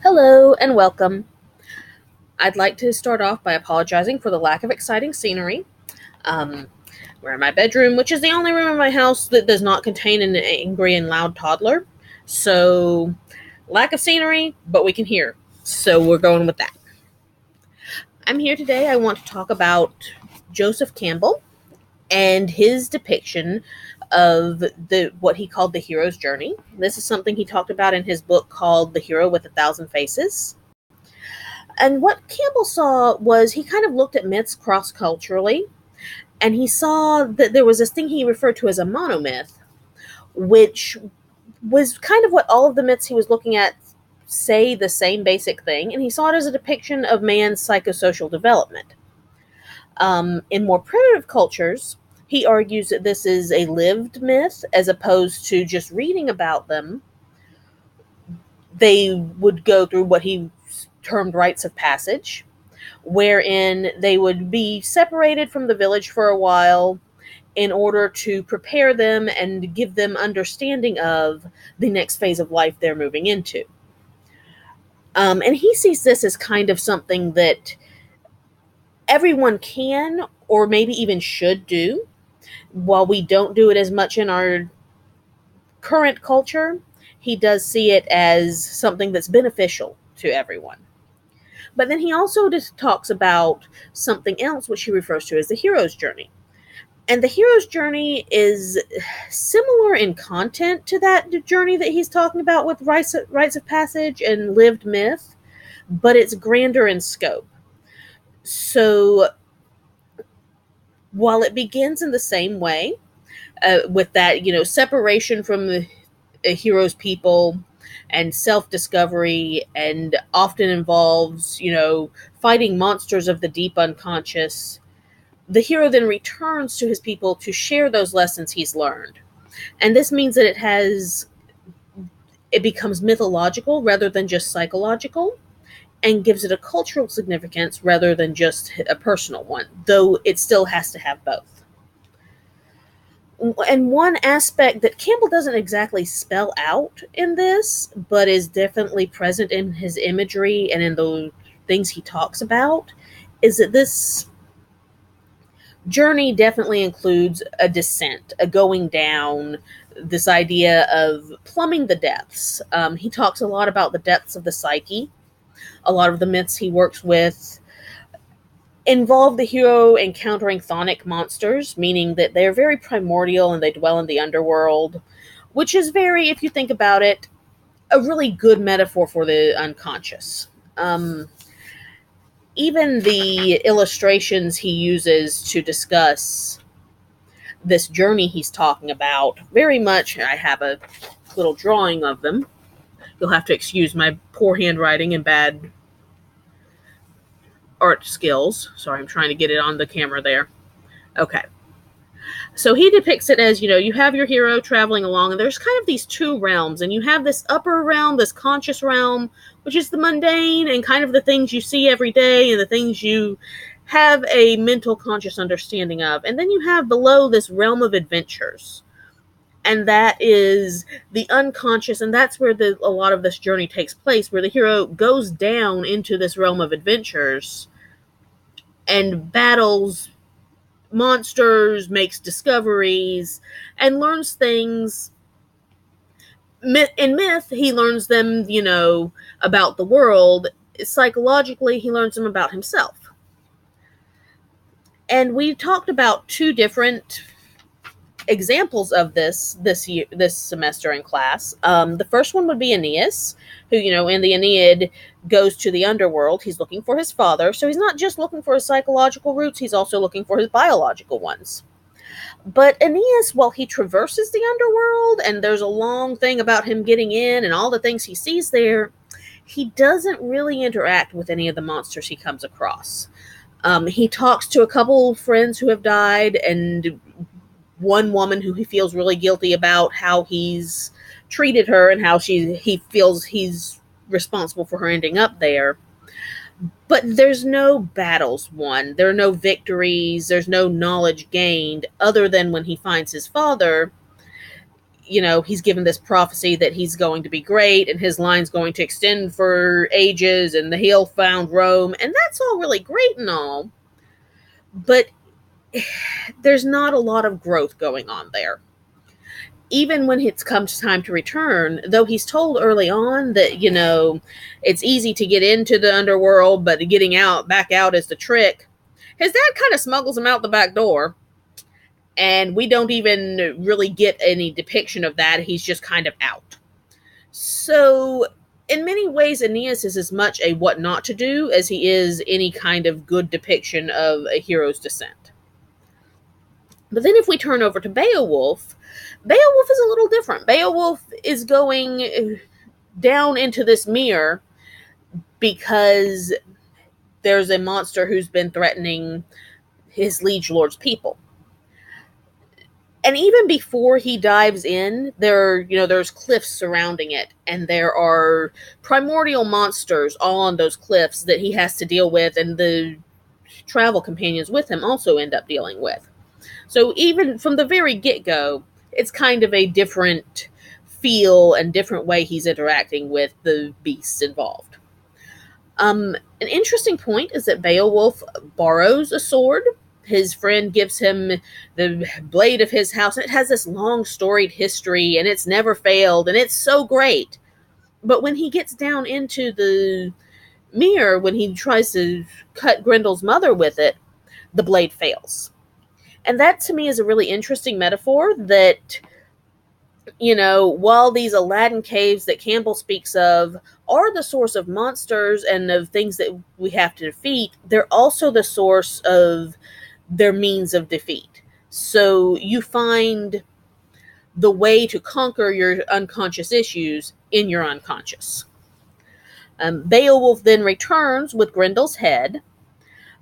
Hello and welcome. I'd like to start off by apologizing for the lack of exciting scenery. Um, we're in my bedroom, which is the only room in my house that does not contain an angry and loud toddler. So, lack of scenery, but we can hear. So, we're going with that. I'm here today. I want to talk about Joseph Campbell and his depiction of the what he called the hero's journey. This is something he talked about in his book called The Hero with a Thousand Faces. And what Campbell saw was he kind of looked at myths cross culturally, and he saw that there was this thing he referred to as a monomyth, which was kind of what all of the myths he was looking at say the same basic thing, and he saw it as a depiction of man's psychosocial development. In more primitive cultures, he argues that this is a lived myth as opposed to just reading about them. They would go through what he termed rites of passage, wherein they would be separated from the village for a while in order to prepare them and give them understanding of the next phase of life they're moving into. And he sees this as kind of something that everyone can or maybe even should do. While we don't do it as much in our current culture, he does see it as something that's beneficial to everyone. But then he also just talks about something else, which he refers to as the hero's journey. And the hero's journey is similar in content to that journey that he's talking about with rites of passage and lived myth, but it's grander in scope. So while it begins in the same way, with that, separation from the hero's people and self-discovery, and often involves, fighting monsters of the deep unconscious, the hero then returns to his people to share those lessons he's learned. And this means that it becomes mythological rather than just psychological, and gives it a cultural significance rather than just a personal one, though it still has to have both. And one aspect that Campbell doesn't exactly spell out in this, but is definitely present in his imagery and in the things he talks about, is that this journey definitely includes a descent, a going down, this idea of plumbing the depths. He talks a lot about the depths of the psyche. A lot of the myths he works with involve the hero encountering chthonic monsters, meaning that they're very primordial and they dwell in the underworld, which is very, if you think about it, a really good metaphor for the unconscious. Even the illustrations he uses to discuss this journey he's talking about, very much, I have a little drawing of them. You'll have to excuse my poor handwriting and bad art skills. Sorry, I'm trying to get it on the camera there. Okay. So he depicts it as, you have your hero traveling along, and there's kind of these two realms, and you have this upper realm, this conscious realm, which is the mundane and kind of the things you see every day and the things you have a mental conscious understanding of. And then you have below this realm of adventures. And that is the unconscious, and that's where a lot of this journey takes place, where the hero goes down into this realm of adventures and battles monsters, makes discoveries, and learns things. In myth, he learns them, about the world. Psychologically, he learns them about himself. And we talked about two different examples of this semester in class. The first one would be Aeneas, who, in the Aeneid goes to the underworld. He's looking for his father, so he's not just looking for his psychological roots, he's also looking for his biological ones. But Aeneas, while he traverses the underworld, and there's a long thing about him getting in and all the things he sees there, he doesn't really interact with any of the monsters he comes across. He talks to a couple friends who have died, and one woman who he feels really guilty about how he's treated her and how he feels he's responsible for her ending up there. But there's no battles won. There are no victories. There's no knowledge gained other than when he finds his father. he's given this prophecy that he's going to be great and his line's going to extend for ages and he'll found Rome. And that's all really great and all. But there's not a lot of growth going on there. Even when it's come time to return, though he's told early on that, it's easy to get into the underworld, but getting back out is the trick. His dad kind of smuggles him out the back door. And we don't even really get any depiction of that. He's just kind of out. So, in many ways, Aeneas is as much a what not to do as he is any kind of good depiction of a hero's descent. But then if we turn over to Beowulf is a little different. Beowulf is going down into this mere because there's a monster who's been threatening his liege lord's people. And even before he dives in, there's cliffs surrounding it, and there are primordial monsters all on those cliffs that he has to deal with, and the travel companions with him also end up dealing with. So even from the very get-go, it's kind of a different feel and different way he's interacting with the beasts involved. An interesting point is that Beowulf borrows a sword. His friend gives him the blade of his house. It has this long storied history, and it's never failed, and it's so great. But when he gets down into the mere, when he tries to cut Grendel's mother with it, the blade fails. And that, to me, is a really interesting metaphor that, while these Aladdin caves that Campbell speaks of are the source of monsters and of things that we have to defeat, they're also the source of their means of defeat. So you find the way to conquer your unconscious issues in your unconscious. Beowulf then returns with Grendel's head.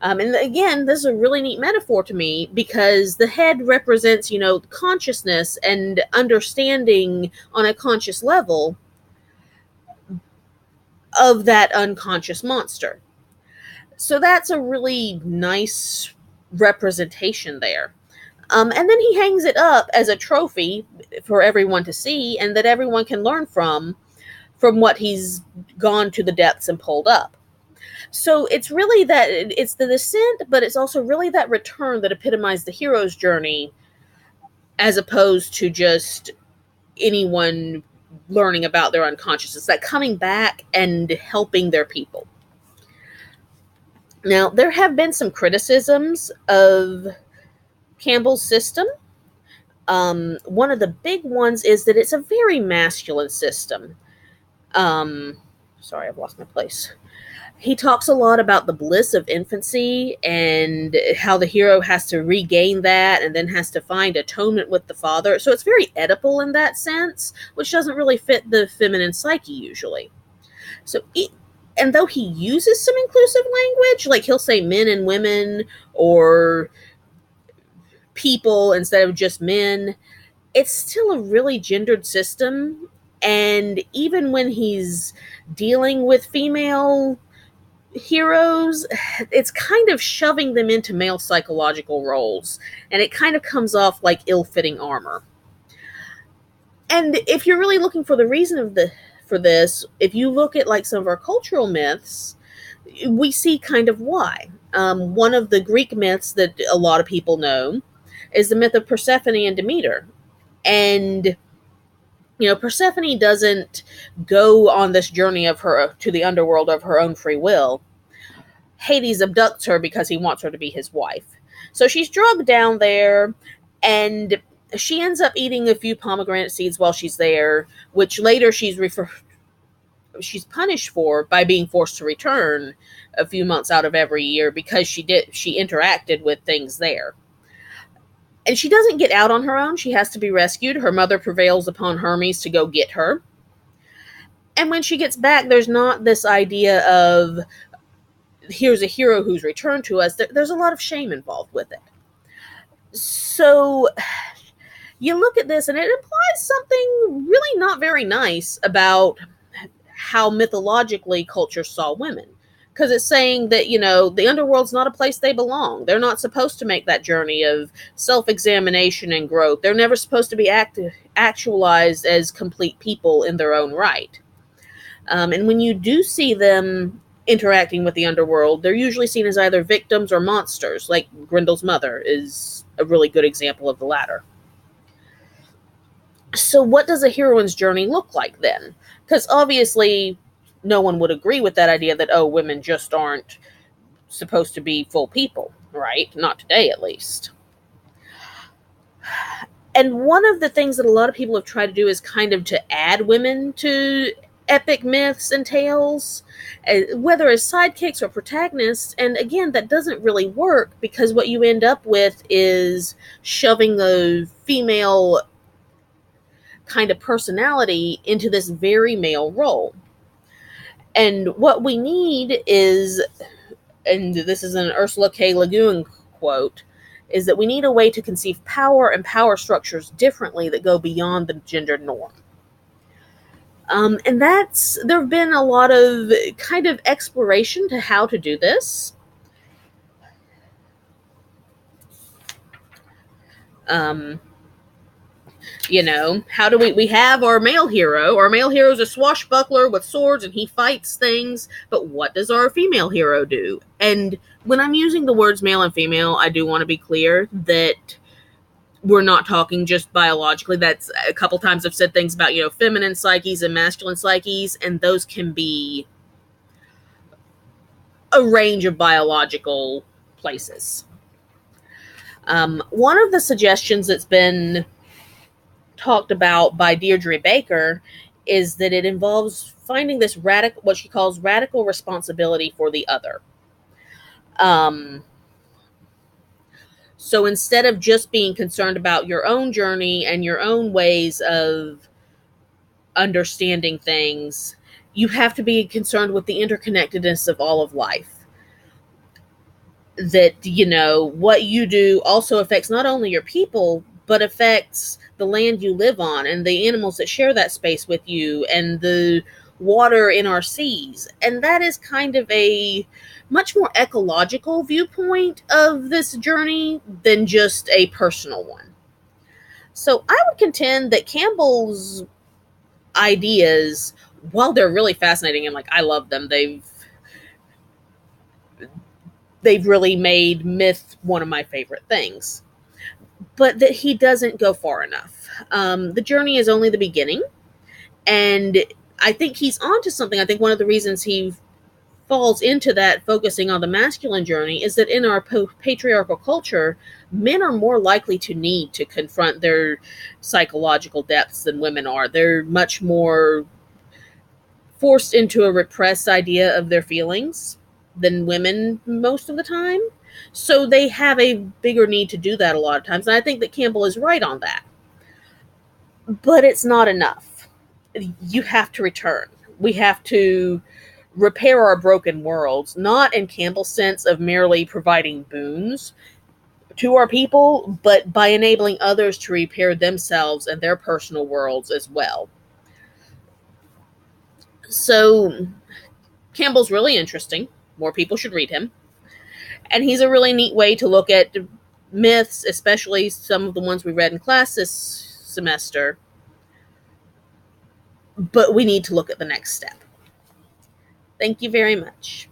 And again, this is a really neat metaphor to me because the head represents, consciousness and understanding on a conscious level of that unconscious monster. So that's a really nice representation there. And then he hangs it up as a trophy for everyone to see and that everyone can learn from what he's gone to the depths and pulled up. So it's really that it's the descent, but it's also really that return that epitomized the hero's journey as opposed to just anyone learning about their unconscious. It's that coming back and helping their people. Now, there have been some criticisms of Campbell's system. One of the big ones is that it's a very masculine system. Sorry, I've lost my place. He talks a lot about the bliss of infancy and how the hero has to regain that and then has to find atonement with the father. So it's very Oedipal in that sense, which doesn't really fit the feminine psyche usually. And though he uses some inclusive language, like he'll say men and women or people instead of just men, it's still a really gendered system. And even when he's dealing with female heroes, it's kind of shoving them into male psychological roles. And it kind of comes off like ill-fitting armor. And if you're really looking for the reason for this, if you look at like some of our cultural myths, we see kind of why. One of the Greek myths that a lot of people know is the myth of Persephone and Demeter. And, Persephone doesn't go on this journey of her to the underworld of her own free will. Hades abducts her because he wants her to be his wife. So she's drugged down there, and she ends up eating a few pomegranate seeds while she's there, which later she's punished for by being forced to return a few months out of every year because she interacted with things there. And she doesn't get out on her own. She has to be rescued. Her mother prevails upon Hermes to go get her. And when she gets back, there's not this idea of here's a hero who's returned to us. There's a lot of shame involved with it. So you look at this and it implies something really not very nice about how mythologically culture saw women. because it's saying that, the underworld's not a place they belong. They're not supposed to make that journey of self-examination and growth. They're never supposed to be actualized as complete people in their own right. And when you do see them interacting with the underworld, they're usually seen as either victims or monsters, like Grendel's mother is a really good example of the latter. So what does a heroine's journey look like then? Because obviously no one would agree with that idea that, oh, women just aren't supposed to be full people, right? Not today, at least. And one of the things that a lot of people have tried to do is kind of to add women to epic myths and tales, whether as sidekicks or protagonists. And again, that doesn't really work, because what you end up with is shoving the female kind of personality into this very male role. And what we need is, and this is an Ursula K. Le Guin quote, is that we need a way to conceive power and power structures differently that go beyond the gender norm. And there have been a lot of kind of exploration to how to do this. How do we have our male hero? Our male hero is a swashbuckler with swords and he fights things, but what does our female hero do? And when I'm using the words male and female, I do want to be clear that we're not talking just biologically. That's a couple times I've said things about, feminine psyches and masculine psyches, and those can be a range of biological places. One of the suggestions that's been talked about by Deirdre Baker is that it involves finding this what she calls radical responsibility for the other. So instead of just being concerned about your own journey and your own ways of understanding things, you have to be concerned with the interconnectedness of all of life. That, what you do also affects not only your people, but affects the land you live on and the animals that share that space with you and the water in our seas. And that is kind of a much more ecological viewpoint of this journey than just a personal one. So I would contend that Campbell's ideas, while they're really fascinating and I love them, they've really made myth one of my favorite things, but that he doesn't go far enough. The journey is only the beginning, and I think he's onto something. I think one of the reasons he falls into that, focusing on the masculine journey, is that in our patriarchal culture, men are more likely to need to confront their psychological depths than women are. They're much more forced into a repressed idea of their feelings than women most of the time. So they have a bigger need to do that a lot of times. And I think that Campbell is right on that. But it's not enough. You have to return. We have to repair our broken worlds, not in Campbell's sense of merely providing boons to our people, but by enabling others to repair themselves and their personal worlds as well. So Campbell's really interesting. More people should read him. And he's a really neat way to look at myths, especially some of the ones we read in class this semester. But we need to look at the next step. Thank you very much.